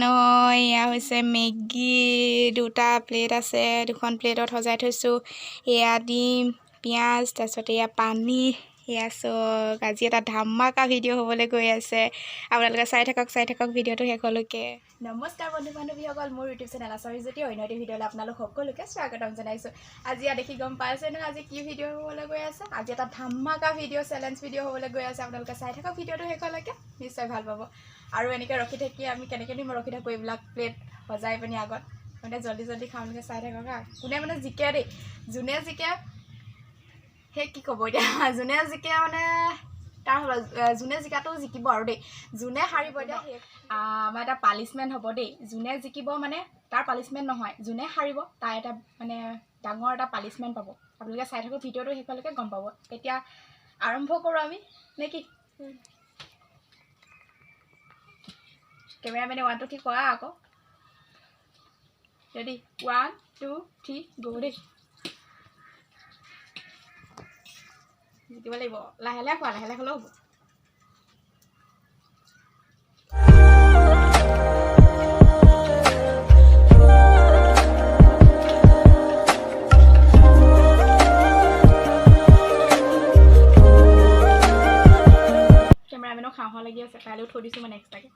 নহয় এয়া হৈছে মেগী দুটা প্লেট আছে দুখন প্লেটত সজাই থৈছোঁ এয়া ডিম পিঁয়াজ তাৰপিছত এয়া পানী এয়া চক আজি এটা ধামাকা ভিডিঅ' হ'বলৈ গৈ আছে আপোনালোকে চাই থাকক ভিডিঅ'টো শেষলৈকে নমস্কাৰ বন্ধু বান্ধৱীসকল মোৰ ইউটিউব চেনেল আছৰি যদি অন্য এটি ভিডিঅ'লৈ আপোনালোক সকলোকে স্বাগতম জনাইছোঁ আজি ইয়াত দেখি গম পাইছে নহয় আজি কি ভিডিঅ' হ'বলৈ গৈ আছে আজি এটা ধামাকা ভিডিঅ' চেলেঞ্জ ভিডিঅ' হ'বলৈ গৈ আছে আপোনালোকে চাই থাকক ভিডিঅ'টো শেষলৈকে নিশ্চয় ভাল পাব আৰু এনেকৈ ৰখি থাকি আমি কেনেকৈ দিম ৰখি থাকোঁ এইবিলাক প্লেট সজাই পিনি আগত মানে জল্দি খাওঁলৈকে চাই থাকক হা কোনে মানে জিকে দেই যোনে জিকে সেই কি ক'ব এতিয়া যোনে জিকে মানে তাৰ যোনে জিকাটো জিকিব আৰু দেই যোনে হাৰিব এতিয়া আমাৰ এটা পানিছমেণ্ট হ'ব দেই যোনে জিকিব মানে তাৰ পানিছমেণ্ট নহয় যোনে হাৰিব তাৰ এটা মানে ডাঙৰ এটা পানিছমেণ্ট পাব আপোনালোকে চাই থাকক ভিডিঅ'টো শেষলৈকে গম পাব এতিয়া আৰম্ভ কৰোঁ আমি নে কি কেমেৰামেনে 1 2 3 কৰা আকৌ ৰেডি 1 2 3 গো দেই জিকিব লাগিব লাহে লাহে হ'লেও হ'ব কেমেৰামেনক খাওঁ লাগি আছে কাইলৈও থৈ দিছোঁ মানে এক্সট্ৰাকৈ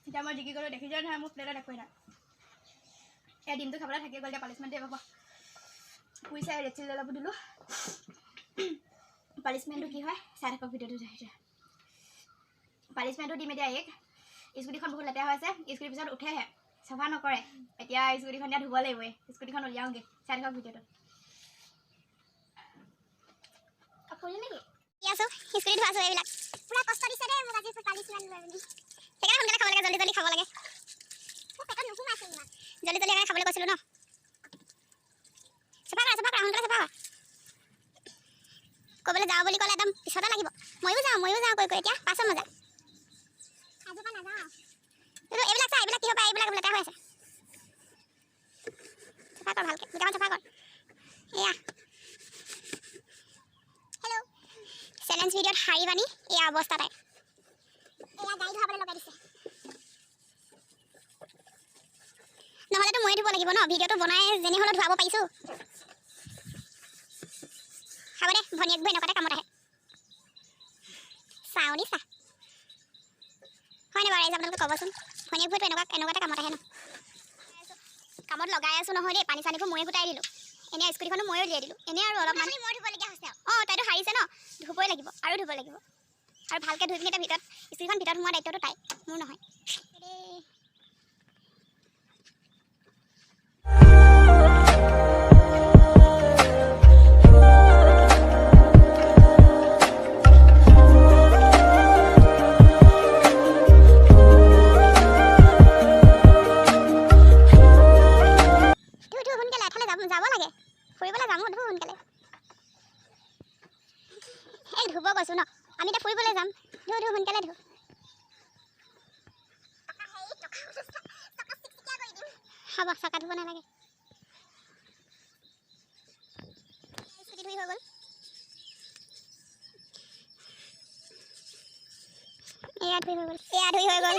এতিয়া মই জিকি গ'লোঁ দেখি যোৱা নহয় মোৰ প্লেটত একোৱেই নাই এই ডিমটো খাবলৈ থাকি গ'ল এতিয়া পানিছমেণ্ট দিব পুৰি চাই ৰেড চিলি অলপ দিলোঁ পানিছমেণ্টটো কি হয় চাই থাকক ভিডিঅ'টো পানিছমেণ্টটো দিম এতিয়া স্কুটিখন বহুত লেতেৰা হৈ আছে স্কুটিৰ পিছত উঠেহে চাফা নকৰে এতিয়া স্কুটিখন এতিয়া ধুব লাগিবই স্কুটিখন উলিয়াওঁগৈ চাই থাকক ভিডিঅ'টো ফুলি নেকি আছোঁ স্কুটি ধোৱা আছোঁ এইবিলাক পুৰা কষ্ট দিছে দেই মোক আজি 45 মিনিট লৈ পিনি সেইকাৰণে সোনকালে খাব লাগে জলদি খাব লাগে পেটত নোসোমাইছে ইমান জলদি খাবলৈ কৈছিলোঁ ন চাফা কৰা সোনকালে চাফা কৰা ক'বলৈ যাওঁ বুলি ক'লে একদম পিছতে লাগিব ময়ো যাওঁ কৈ এতিয়া পাছত মজা আজিৰপৰা নাযাওঁ এইবিলাক চা এইবিলাক কি হ'ব এইবিলাক লেতেৰা হৈ আছে চাফা কৰ ভালকৈ দুটামান চাফা কৰ এয়া হেল্ল' চেলেঞ্জ ভিডিঅ'ত হাৰি বানি এয়া অৱস্থা তাই এয়া গাড়ী ধুৱাবলৈ লগাই দিছে নহ'লেতো ময়ে ধুব লাগিব ন ভিডিঅ'টো বনাই যেনে হ'লেও ধুৱাব পাৰিছোঁ খাব দে ভনীয়েকবোৰ এনেকুৱাতে কামত আহে চাউনি চা হয়নে বাৰু ৰাইজ আপোনালোকে ক'বচোন ভনীয়েকবোৰতো এনেকুৱাতে কামত আহে ন কামত লগাই আছোঁ নহয় দেই পানী চানীবোৰ ময়ে গোটাই দিলোঁ এনেই স্কুটিখনো ময়ে উলিয়াই দিলোঁ এনেই আৰু অলপমান মই ধুবলগীয়া হৈছে অঁ তাইতো হাৰিছে ন ধুবই লাগিব আৰু ধুব লাগিব আৰু ভালকৈ ধুই পিনি এতিয়া ভিতৰত স্কুটিখন ভিতৰত সোমোৱা দায়িত্বটো তাই মোৰ নহয় যাব লাগে ফুৰিবলৈ যাম ধুব সোনকালে এই ধুব কৈছোঁ ন আমি এতিয়া ফুৰিবলৈ যাম ধু সোনকালে ধু হ'ব চকা ধুব নালাগে স্কুটি ধুই হৈ গ'ল এয়া ধুই হৈ গ'ল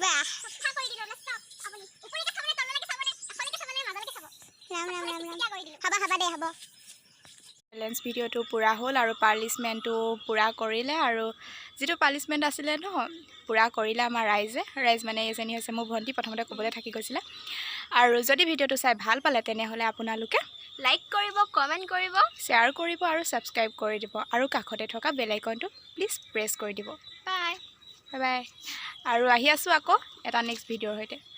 বাহ চেলেঞ্জ ভিডিঅ'টো পূৰা হ'ল আৰু পানিছমেণ্টটো পূৰা কৰিলে আৰু যিটো পানিছমেণ্ট আছিলে ন পূৰা কৰিলে আমাৰ ৰাইজ মানে এজনী হৈছে মোৰ ভণ্টি প্ৰথমতে ক'বলৈ থাকি গৈছিলে আৰু যদি ভিডিঅ'টো চাই ভাল পালে তেনেহ'লে আপোনালোকে লাইক কৰিব কমেণ্ট কৰিব শ্বেয়াৰ কৰিব আৰু ছাবস্ক্ৰাইব কৰি দিব আৰু কাষতে থকা বেল আইকনটো প্লিজ প্ৰেছ কৰি দিব বাই আৰু আহি আছোঁ আকৌ এটা নেক্সট ভিডিঅ'ৰ সৈতে